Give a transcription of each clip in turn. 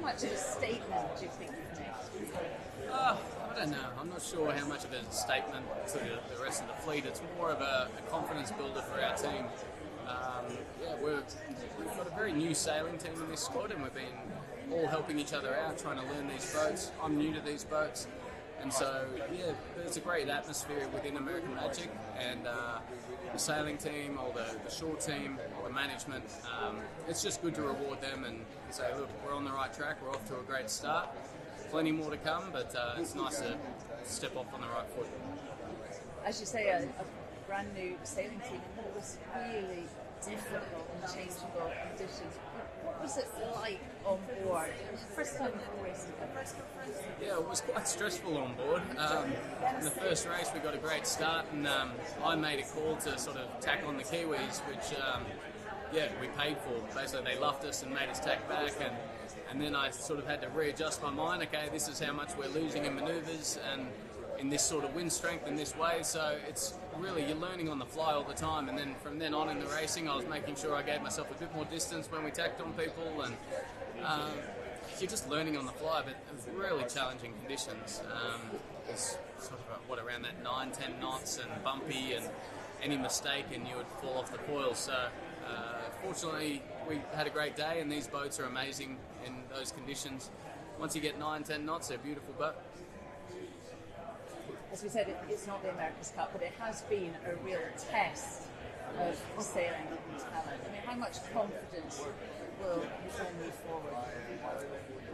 much of a statement do you think you've made? I don't know. I'm not sure how much of a statement to the rest of the fleet. It's more of a confidence builder for our team. We've got a very new sailing team in this squad, and we've been all helping each other out, trying to learn these boats. I'm new to these boats, and so there's a great atmosphere within American Magic, and the sailing team, or the shore team, or the management. It's just good to reward them and say, look, we're on the right track. We're off to a great start. Plenty more to come, but it's nice to step off on the right foot. As you say, a brand new sailing team, and it was really difficult and changeable conditions. What was it like on board? It was the first time you were racing. Yeah, it was quite stressful on board. In the first race, we got a great start, and I made a call to sort of tack on the Kiwis, which we paid for. Basically, they luffed us and made us tack back, and then I sort of had to readjust my mind. Okay, this is how much we're losing in manoeuvres and in this sort of wind strength in this way. So it's really, you're learning on the fly all the time. And then from then on in the racing, I was making sure I gave myself a bit more distance when we tacked on people. And you're just learning on the fly, but it was really challenging conditions. It's sort of around that 9-10 knots and bumpy, and any mistake and you would fall off the coils. So fortunately, we had a great day, and these boats are amazing in those conditions. Once you get 9-10 knots, they're a beautiful boat. As we said, it's not the America's Cup, but it has been a real test of sailing and talent. I mean, how much confidence will move forward?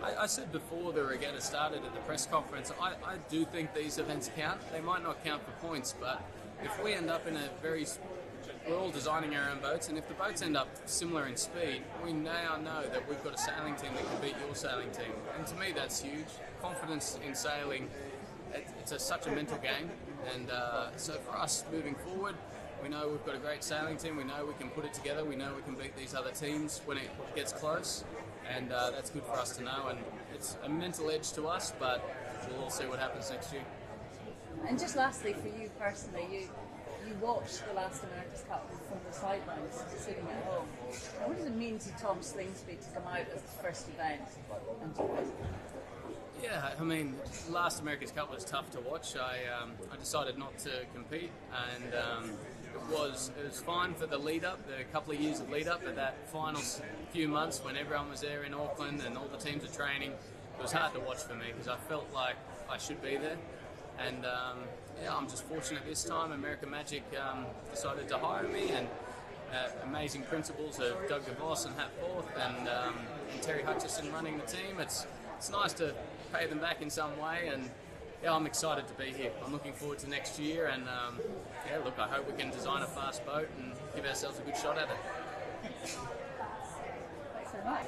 I said before the regatta started at the press conference, I do think these events count. They might not count for points, but if we end up in we're all designing our own boats, and if the boats end up similar in speed, we now know that we've got a sailing team that can beat your sailing team. And to me, that's huge. Confidence in sailing, it's such a mental game, and so for us moving forward, we know we've got a great sailing team. We know we can put it together. We know we can beat these other teams when it gets close, and that's good for us to know. And it's a mental edge to us, but we'll all see what happens next year. And just lastly, for you personally, you watched the last America's Cup from the sidelines, sitting at home. What does it mean to Tom Slingsby to come out as the first event and to win? Yeah, I mean, last America's Cup was tough to watch. I decided not to compete, and it was fine for the lead up, the couple of years of lead up, but that final few months when everyone was there in Auckland and all the teams are training, it was hard to watch for me because I felt like I should be there. And I'm just fortunate this time. American Magic decided to hire me, and amazing principals of Doug DeVos and Hat Forth and Terry Hutchison running the team. It's nice to pay them back in some way, and I'm excited to be here. I'm looking forward to next year, and I hope we can design a fast boat and give ourselves a good shot at it. Thanks so much.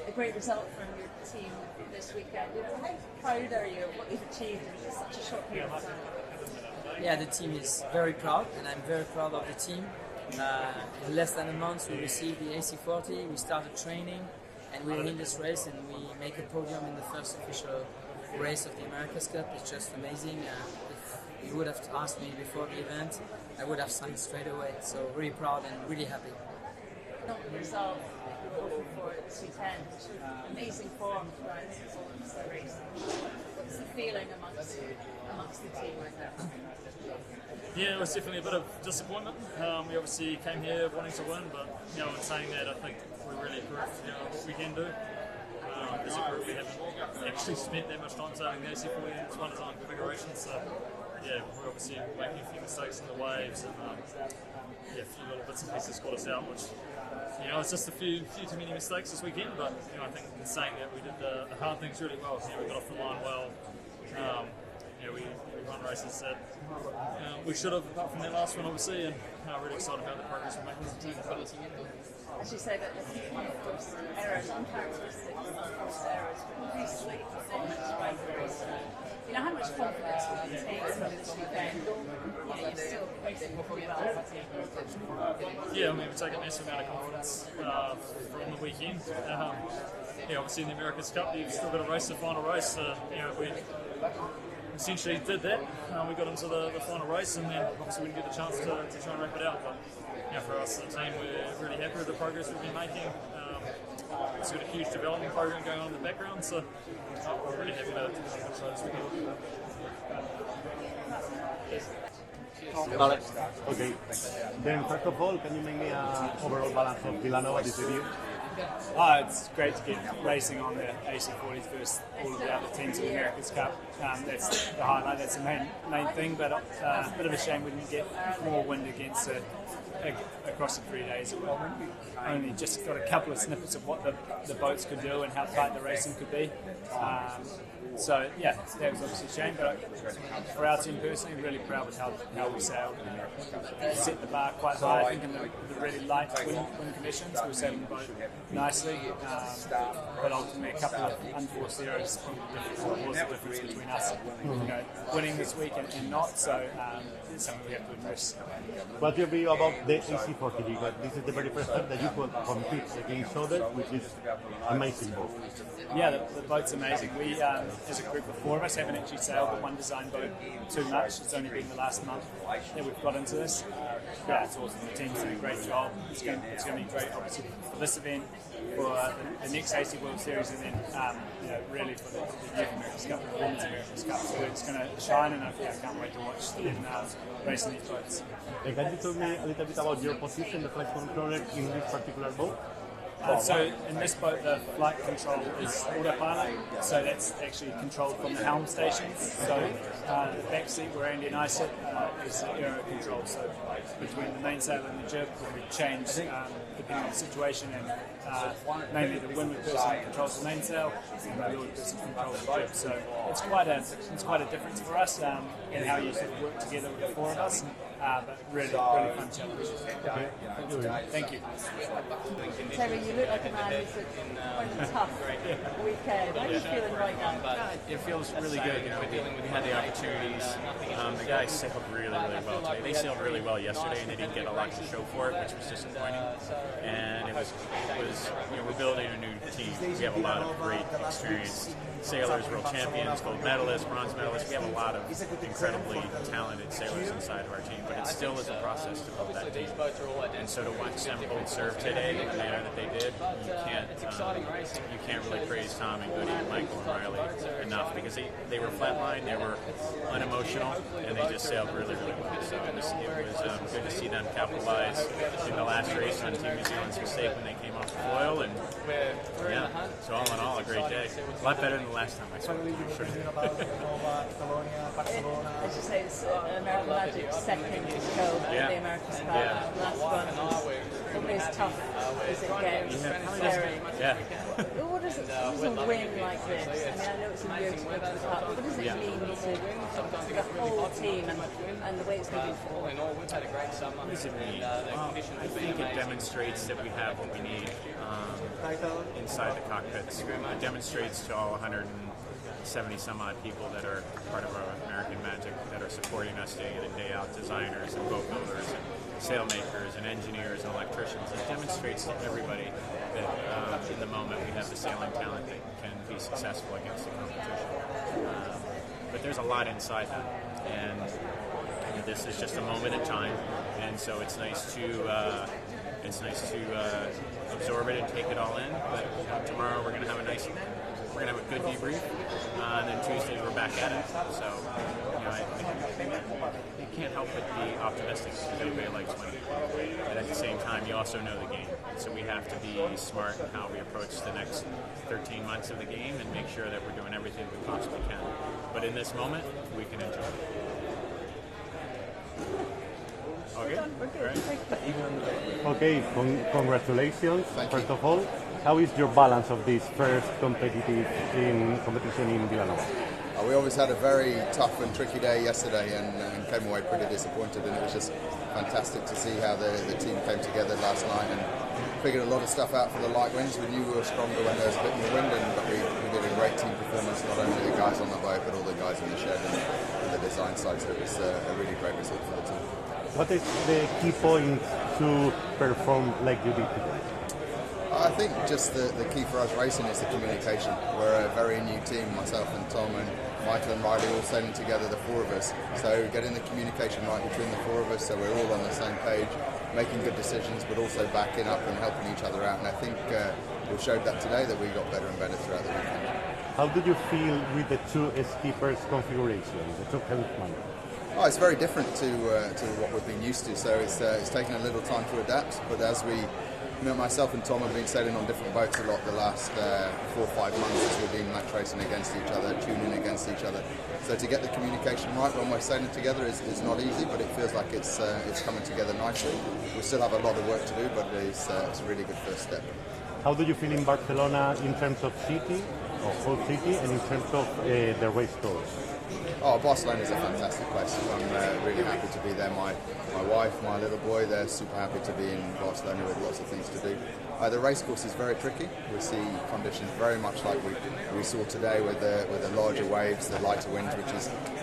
A great result from your team this weekend. How proud are you of what you've achieved in such a short period of time? Yeah, the team is very proud, and I'm very proud of the team. In less than a month, we received the AC40, we started training, and we win this race, and we make a podium in the first official race of the America's Cup. It's just amazing. If you would have asked me before the event, I would have signed straight away. So really proud and really happy. Not the result you're hoping for this weekend. Amazing form throughout the race. What's the feeling amongst the team right now? Yeah, it was definitely a bit of disappointment. We obviously came here wanting to win, but in saying that, I think we really proved what we can do. As a group, we haven't actually spent that much time sailing the AC40. It's one design configuration, so we're obviously making a few mistakes in the waves, and a few little bits and pieces got us out, which it's just a few too many mistakes this weekend. But I think in saying that, we did the hard things really well. We got off the line well. We run races that we should have, apart from that last one, obviously, and really excited about the progress we're making as a team. As you say, that unforced errors, uncharacteristic unforced errors, but increasingly performance right there. How much confidence will you take from this weekend? You're still racing pretty well. Yeah, we've taken a massive amount of confidence from the weekend. Obviously in the America's Cup, you've still got to race the final race. We essentially did that. We got into the final race, and then obviously we didn't get the chance to try and wrap it out. But for us, the team, we're really happy with the progress we've been making. obviously got a huge development program going on in the background, so we're really happy to close the deal. Okay. Then first of all, can you make me an overall balance of Vilanova this review? It's great to get racing on the AC40s versus all of the other teams in the America's Cup. That's the highlight, that's the main thing, but a bit of a shame we didn't get more wind against across the 3 days. We only just got a couple of snippets of what the boats could do and how tight the racing could be. So yeah, that was obviously a shame, but for our team personally, really proud with how we sailed. Set the bar quite high, I think, in the really light wind conditions. We were sailing the boat nicely, but ultimately a couple of unforced errors was the difference between us, winning this week and not. So it's something we have to address. What your view about the AC40? Because this is the very first time that you could compete against others, which is amazing boat. Yeah, the boat's amazing. We, as a group of 4 of us, haven't actually sailed the one design boat too much. It's only been the last month that we've got into this. Yeah, it's awesome. The team's doing a great job. It's going to be great, obviously, for this event, for the next AC World Series, and then really for the Youth America's Cup and the Women's America's Cup. So it's going to shine, and I can't wait to watch them racing these boats. And can you tell me a little bit about your position, the flight controller in this particular boat? So in this boat, the flight control is autopilot, so that's actually controlled from the helm stations. So the back seat where Andy and I sit is aero control. So between the mainsail and the jib, we change depending on the situation, and mainly the windward person controls the mainsail and the leeward person controls the jib. So it's quite a difference for us in how you sort of work together with the 4 of us. But really fun challenge. Thank you. Terry, you look like a man who's quite a tough weekend. How are you feeling right now? It feels really good. We had the opportunities. The guys sailed really well today. They sailed really well yesterday, and they didn't get a lot to show for it, which was disappointing. And it was we're building a new team. We have a lot of great experienced sailors, world champions, gold medalists, bronze medalists. We have a lot of incredibly talented sailors inside of our team, but it still is a process to build that team. And so to watch them both serve today in the manner that they did, you can't really praise Tom and Goody and Michael and Riley enough, because they were flatlined, they were unemotional, and they just sailed really well. So it was good to see them capitalize in the last race on Team New Zealand's mistake when they came off the foil, and so all in all, a great day. A lot better than the last time I spoke. As you say, it's American Magic's second go at the America's Cup. Last one was probably as tough as it gets. Scary. What does a win like this? I mean, I know it's a year to go to the Cup. What does it mean to the whole team and the way it's moving forward? What does it mean? I think it demonstrates that we have what we need inside the cockpits. It demonstrates to all 170 some odd people that are part of our American Magic that are supporting us day in and day out, designers and boat builders and sailmakers and engineers and electricians. It demonstrates to everybody that in the moment we have the sailing talent that can be successful against the competition. But there's a lot inside that, and this is just a moment in time, and so it's nice to absorb it and take it all in. But tomorrow we're going to have a good debrief, and then Tuesday we're back at it. So you can't help but be optimistic because everybody likes winning. But at the same time, you also know the game, so we have to be smart in how we approach the next 13 months of the game and make sure that we're doing everything we possibly can. But in this moment, we can enjoy it. Okay, congratulations. First of all, how is your balance of this first competition in Vilanova? We always had a very tough and tricky day yesterday and came away pretty disappointed, and it was just fantastic to see how the team came together last night and figured a lot of stuff out for the light winds. We knew we were stronger when there was a bit more wind, but we did a great team performance, not only the guys on the boat but all the guys in the shed and the design side, so it was a really great result for the team. What is the key point to perform like you did today? I think just the key for us racing is the communication. We're a very new team, myself and Tom and Michael and Riley all sailing together, the 4 of us. So getting the communication right between the 4 of us so we're all on the same page making good decisions, but also backing up and helping each other out. And I think we showed that today, that we got better and better throughout the weekend. How did you feel with the two skippers configuration, the two helmsmen? Oh, it's very different to what we've been used to, so it's taken a little time to adapt, but as myself and Tom have been sailing on different boats a lot the last 4 or 5 months as we've been match racing against each other, tuning against each other. So to get the communication right when we're sailing together is not easy, but it feels like it's coming together nicely. We still have a lot of work to do, but it's a really good first step. How do you feel in Barcelona in terms of city, or whole city, and in terms of the race course? Oh, Barcelona is a fantastic place. I'm really happy to be there. My wife, my little boy, they're super happy to be in Barcelona with lots of things to do. The race course is very tricky. We see conditions very much like we saw today with the larger waves, the lighter winds, which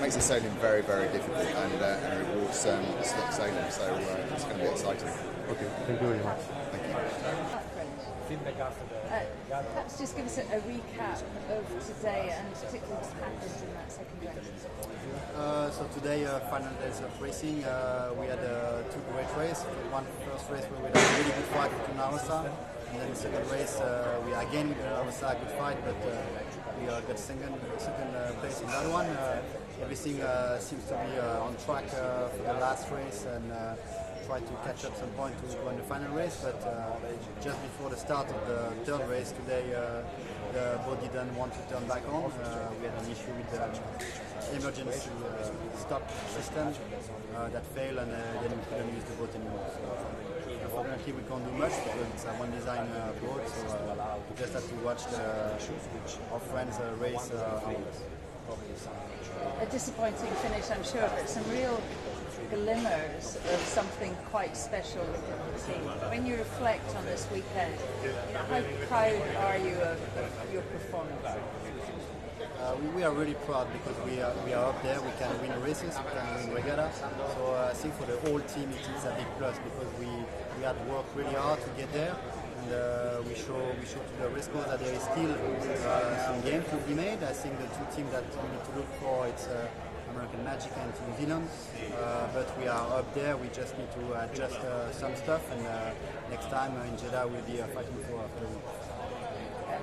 makes the sailing very, very difficult and rewards slick sailing. So it's going to be exciting. Okay, thank you very much. Thank you. Perhaps just give us a recap of today and particularly what happened in that second race. So today, final days of racing, we had 2 great races. First race where we had a really good fight with Naosa, and then the second race we again with Naosa, good fight, but we got second place in that one. Everything seems to be on track for the last race, and try to catch up some point to go in the final race, but just before the start of the third race today, the boat didn't want to turn back on. We had an issue with the emergency stop system that failed, and then we couldn't use the boat anymore. So unfortunately we can't do much because it's a one design boat, so we just have to watch our friends race ours. A disappointing finish, I'm sure, but some real glimmers of something quite special within the team. When you reflect on this weekend, how proud are you of your performance? We are really proud because we are up there. We can win races, we can win Regatta. So I think for the whole team it is a big plus because we had worked really hard to get there. And we show to the race course that there is still some game to be made. I think the 2 teams that we need to look for, it's American Magic and New Zealand, but we are up there. We just need to adjust some stuff, and next time in Jeddah we'll be fighting for the win.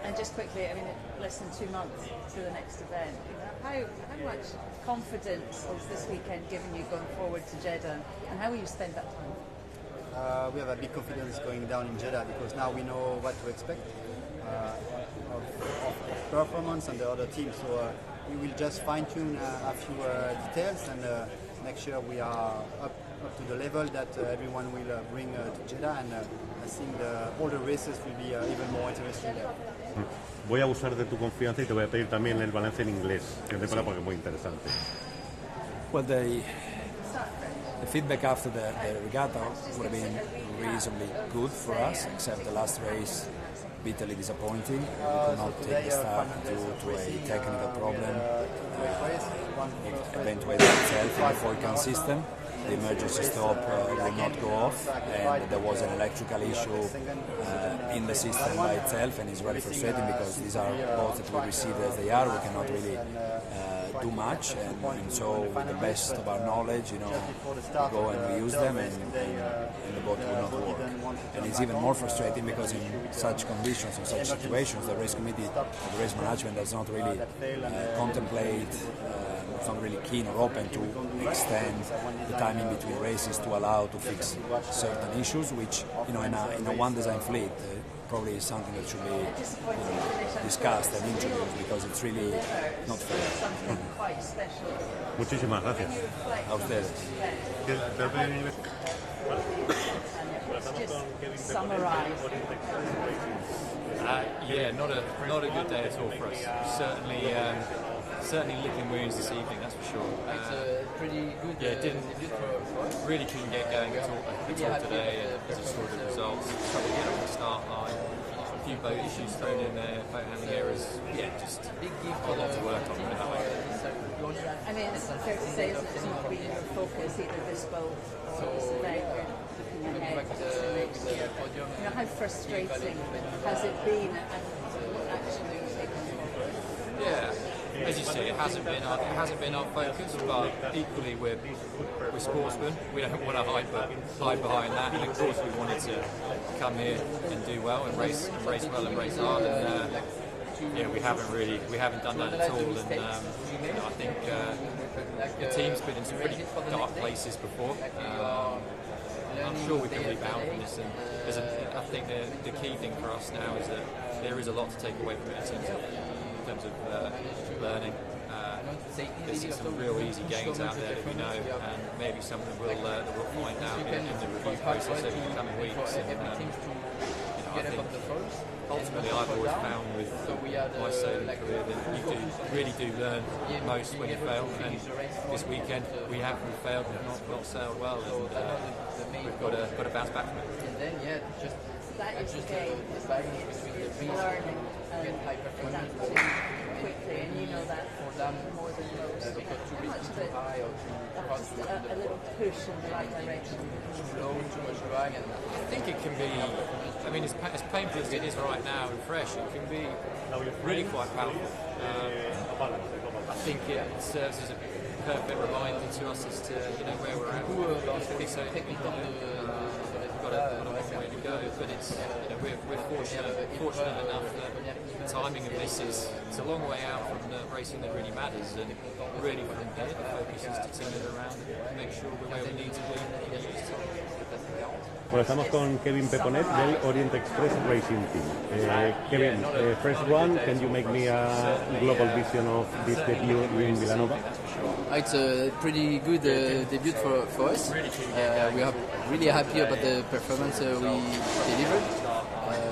And just quickly, I mean, less than 2 months to the next event. How much confidence has this weekend given you going forward to Jeddah, and how will you spend that time? We have a big confidence going down in Jeddah because now we know what to expect of performance and the other teams. So we will just fine-tune a few details and make sure we are up to the level that everyone will bring to Jeddah, and I think all the races will be even more interesting there. Voy a abusar de tu confianza y te voy a pedir también el balance en inglés, que te porque es muy interesante. Well, the feedback after the regatta would have been reasonably good for us, except the last race bitterly disappointing. We could not take the start due to a technical problem. Eventuated itself in the forecast system. The emergency stop would not go off, and there was an electrical issue in the system by itself, and it's very frustrating because these are boats that we receive as they are. We cannot really do much, and so with the best of our knowledge, we go and we use them, and the boat will not work. And it's even more frustrating because in such conditions, in such situations, the race committee, the race management does not really contemplate. It's not really keen or open to extend the time in between races to allow to fix certain issues, which in a one design fleet probably is something that should be discussed and introduced because it's really not fair. Muchísimas gracias. A ustedes. Just summarise. Yeah, not a good day at all for us. Certainly licking wounds this evening, that's for sure. Pretty good. Really couldn't get going at all today as a sort of results. Trouble getting on the start line. A few boat issues thrown in there, boat handling errors. Yeah, just a lot to work on. I mean, it's fair to say it's not been your focus either this boat or this event. You're looking ahead to next year. How frustrating has it been, and what action are you taking? Yeah, as you honest, it hasn't been our focus, but equally we're sportsmen. We don't want to hide behind that, and of course we wanted to come here and do well and race well and race hard. And yeah, we haven't done that at all. And I think the team's been in some pretty dark places before. I'm sure we can rebound from this, and I think the key thing for us now is that there is a lot to take away from it in terms of learning. There's some real easy games out there that we know, and maybe some of them we'll find out in the review process over the coming weeks. And, I think ultimately I've always found with my sailing career that you really do learn most when you fail, and this weekend we failed, we've not sailed well, and we've got to bounce back from it. And then that is the game, it's learning and adapting quickly, and you know that more than most. How much of it, that's just a little push in the right direction? I think it can be, I mean, as painful as it is right now and fresh, it can be really quite powerful. I think it serves as a perfect reminder to us as to where we're at. We've got a long way to go, but it's we're fortunate enough that the timing of this is it's a long way out from the racing that really matters, and really from here the focus is to turn it around and make sure we're where we need to be in a year's time. Bueno, estamos con Kevin Peponet del Orient Express Racing Team. Kevin, first one, can you make me a global vision of this debut in Vilanova? It's a pretty good debut for us. We are really happy about the performance we delivered.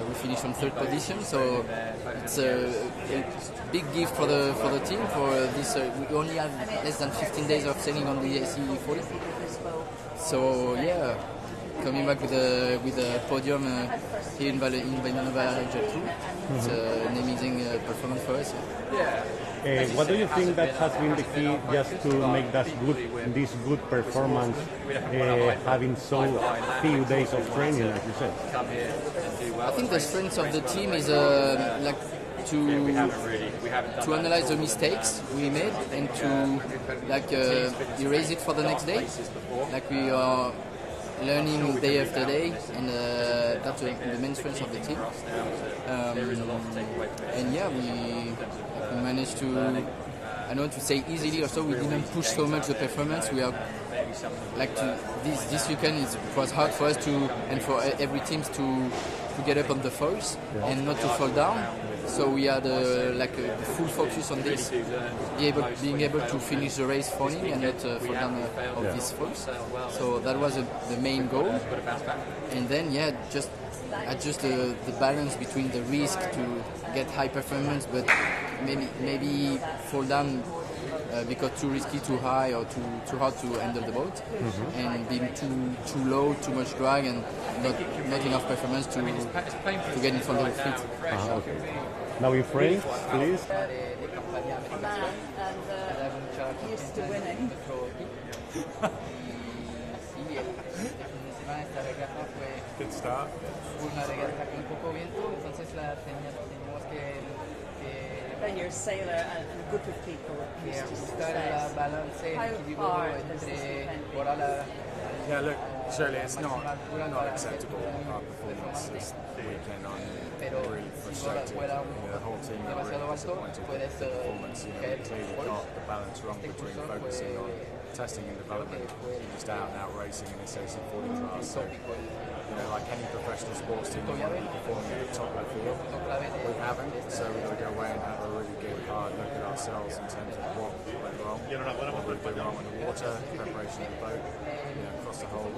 We finished on third position, so it's a big gift for the team. For this, we only have less than 15 days of sailing on the AC40. So yeah, coming back with a podium here in Vilanova, Geltrú. It's an amazing performance for us. Yeah. What do you think that has been the key just to make this good performance, having so few days of training, as you said? I think the strength of the team is to analyze the mistakes we made and to erase it for the next day. Like we are learning day after day, and that's the main strength of the team. And yeah, we managed to, I don't want to say easily or so, we didn't push so much the performance. We are this weekend it was hard for us and for every team to get up on the foils and not to fall down. So we had a full focus on this, being able to finish the race falling and not fall down of this foils. So that was the main goal. And then just adjust the balance between the risk to get high performance, but maybe fall down because too risky, too high, or too hard to handle the boat, and being too low, too much drag, and not enough performance to get in front of the fleet. Okay. Now in French, please. Man and used to winning. Good start. That you're a sailor and a group of people used to success. How hard has this been? Yeah, look, surely it's not acceptable, our performance this weekend. I'm really frustrated. The whole team are really disappointed with the performance. We clearly got the balance wrong between focusing on testing and development, just out and out racing in this AC40 class. So, like any professional sports team, we want to be performing at the top of the field. We haven't, so we've got to go away and have a really good hard look at ourselves in terms of what went wrong, what we did wrong in the water, preparation of the boat, across the whole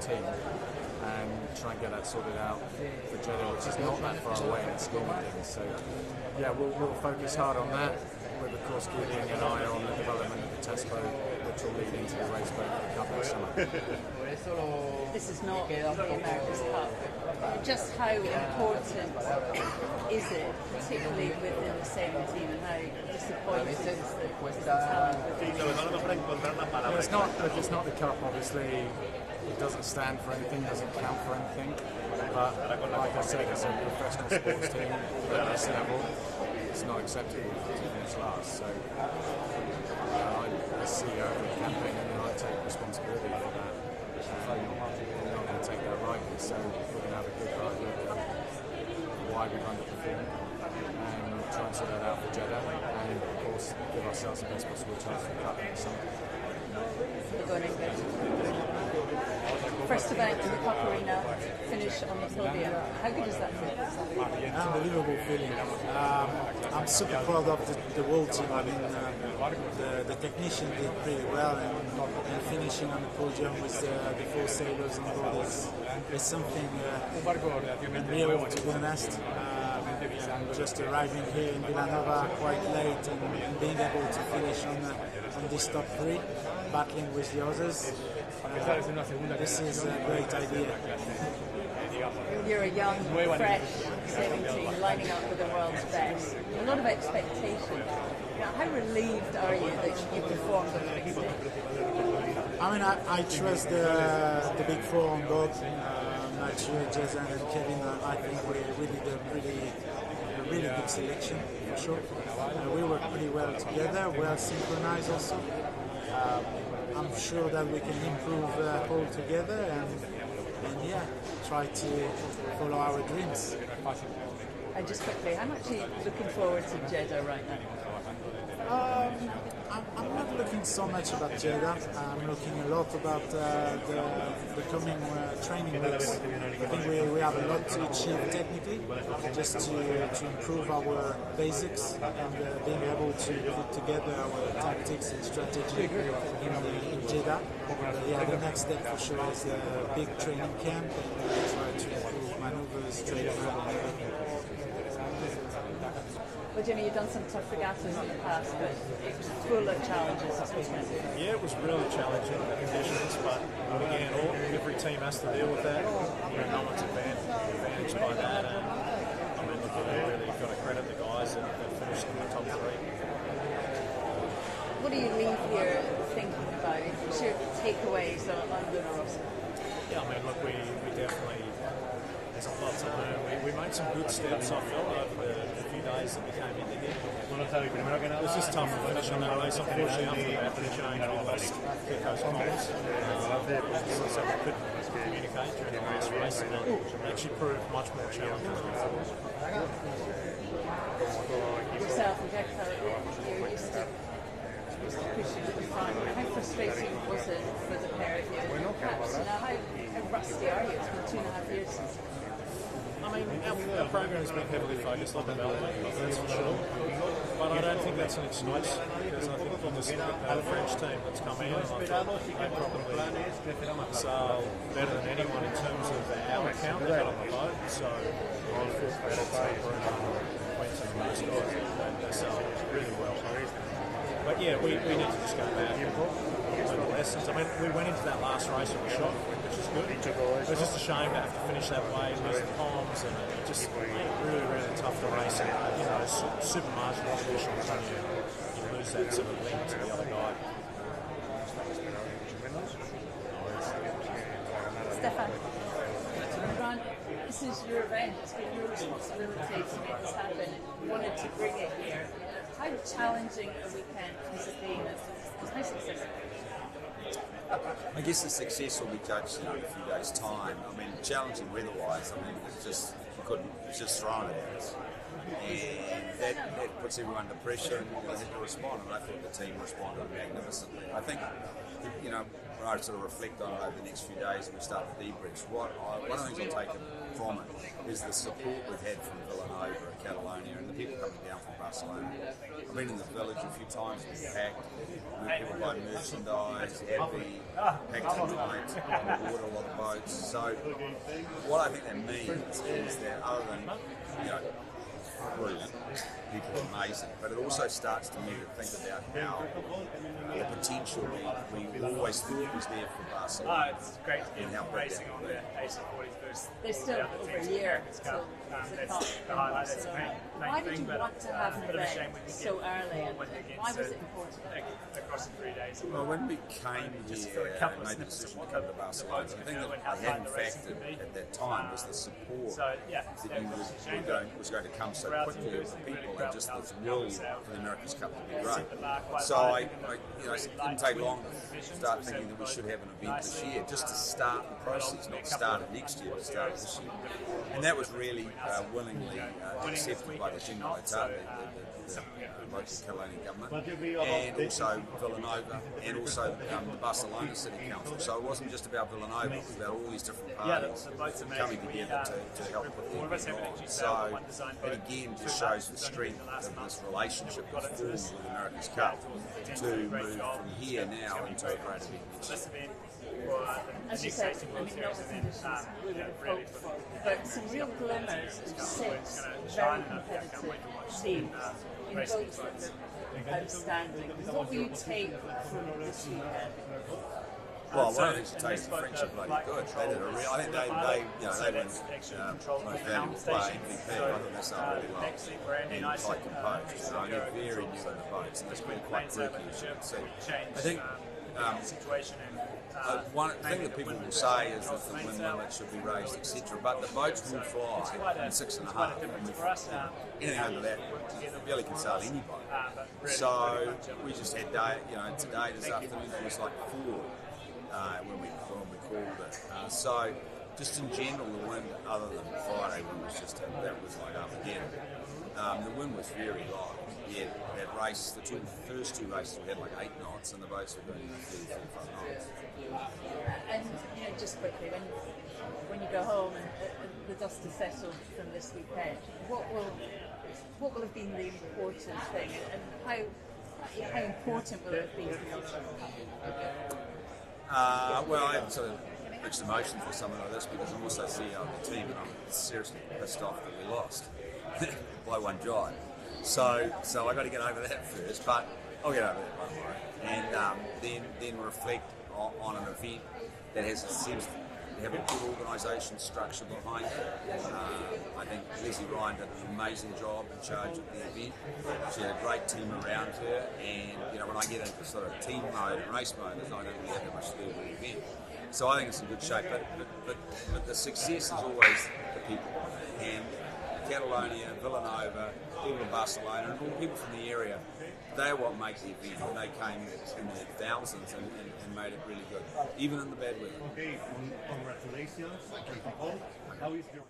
team, and try and get that sorted out for Jeddah, which is not that far away in the scheme of things. So, yeah, we'll focus hard on that, with of course keeping an eye on the development of the test boat, which will lead into the race boat for a couple of summer. This is not the America's Cup. Just how important is it, particularly within the sailing team, and how disappointing is the talent? It's not the cup, obviously. It doesn't stand for anything, doesn't count for anything. But like I said, as a professional sports team at this level, it's not acceptable to finish last. So I see CEO of the campaign, and I take responsibility for that. We're not going to take that lightly, so we're going to have a good hard look at why we've underperformed and try and sort that out for Jeddah, and of course give ourselves the best possible chance for the cup in the summer. First event in the Cup Arena, finish on the podium. How good does that feel? Unbelievable feeling. I'm super proud of the whole team. I mean, the technician did pretty well, and finishing on the podium with the 4 sailors on board is something unreal, to be honest. Just arriving here in Vilanova quite late and being able to finish on this top 3, battling with the others. This is a great idea. You're a young, fresh sailing team lining up with the world's best. A lot of expectation. How relieved are you that you performed on the next day? I mean, I trust the big 4 on board. Mathieu, Jason and Kevin. I think we did a really good selection, for sure. We worked pretty well together, well synchronized also. I'm sure that we can improve all together and yeah, try to follow our dreams. And just quickly, how much are you looking forward to Jeddah right now? I'm not looking so much about Jeddah. I'm looking a lot about the coming training weeks. I think we have a lot to achieve technically, just to improve our basics and being able to put together our tactics and strategy in Jeddah. Yeah, the next step for sure is a big training camp and try to improve maneuvers, training. Well, Jimmy, you've done some tough regattas in the past, but it was full of challenges this weekend. Yeah, it was really challenging conditions, but again, every team has to deal with that. No one's advantaged by that. And I mean, look, we really got to credit the guys that finished in the top 3. What do you leave here thinking about? What's your takeaways on Luna Rossa? Yeah, I mean, look, we definitely, there's a lot to learn. We made some good steps, I felt, over the few days that we came into here. It was just tough to finish on that race. Unfortunately, after that bit of change, we lost Keko's comms. So we couldn't communicate during the last race, and it actually proved much more challenging than I thought. Yourself and Geltrú, you're used to pushing to the front. How frustrating was it for the pair of you? Perhaps, how rusty are you? It's been 2.5 years since. I mean, our program's been heavily focused on development, that's for sure. But I don't think that's an excuse, because I think if you just look at the French team that's come in, I thought they probably sailed better than anyone in terms of our count they got on the boat. So I feel better taper and Quentin and those guys. They sailed really well. But yeah, we need to just go back and learn the lessons. I mean, we went into that last race with a shot, which is good. It was just a shame to have to finish that way, lose the comms, and it just really, really tough to race. And, super marginal positions, and you lose that sort of link to the other guy. Stefan, Ron, this is your event. It's been your responsibility to make this happen. You wanted to bring it here. How challenging a weekend has it been? It's no success. I guess the success will be judged in a few days' time. I mean, challenging weather-wise, I mean, it's just thrown at us. And that puts everyone under pressure, and they have to respond. And I thought the team responded magnificently. I think, when I sort of reflect on it over the next few days and we start the debrief, one of the things I've taken from it is the support we've had from Vilanova and Catalonia and the people coming down from Barcelona. I've been in the village a few times, it's packed, people buy merchandise, happy, packed in night, on the water, a lot of boats. So what I think that means is that other than, brilliant, people are amazing. But it also starts to me to think about how the potential we always thought was there for Barcelona. It's great to and be how big racing that on will the be. AC40 first. There's still over a year till That's the highlight. That's the main why did thing. you but want to have a bit of a shame it we didn't so get early? And one against why was it important? across the 3 days? Well, when we came just here for a couple and of made the snippets decision of to come to Barcelona, the thing that I hadn't factored at that time was the support So, yeah, that you was going to come so quickly with the people and just this will for the America's Cup to be great. So it didn't take long to start thinking that we should have an event this year, just to start the process, not start it next year, but start it this year. And that was really willingly accepted by the Generalitat, the local Catalonian government, and also Vilanova, and also the Barcelona City Council. So it wasn't just about Vilanova, it was about all these different parties coming together to help put the event on. So it again just shows the strength of this relationship that's formed with America's Cup to move from here now into a great event next year. As you said, I mean, not the conditions we would have hoped for, but some real glimmers of 6 very competitive teams in both that are outstanding. What will you take from this weekend? Well, one of the things to take is the French are bloody good. They did a real. I think they went most valuable player MVP. I think they done really well and quite composed. They're very new in the boats, and they're quite rookie, as you can see. I think. One thing that people will say is that the wind limit should be raised, etc. But the boats will fly in 6.5, and anything under that, you barely can sail any boat. So we just had today this afternoon it was like 4 when we called it. So just in general, the wind, other than Friday, that was like Armageddon. The wind was very light. Yeah, that race, the first 2 races we had like 8 knots, and the boats were doing 35 knots. And just quickly, when you go home and the dust is settled from this weekend, what will have been the important thing, and how important will it have been for you? Well, I have sort of mixed emotions with something like this because I'm also CEO of the team, and I'm seriously pissed off that we lost by 1 drive. So I got to get over that first, but I'll get over that, don't worry. And then reflect on an event that seems to have a good organisation structure behind it. I think Leslie Ryan did an amazing job in charge of the event. She had a great team around her, and when I get into sort of team mode and race mode, I don't really have that much to do with the event. So I think it's in good shape. But the success is always the people. And Catalonia, Vilanova, people in Barcelona, and all the people from the area, they're what make the event. And they came in their thousands and made it really good, even in the bad weather. Okay, congratulations. How is your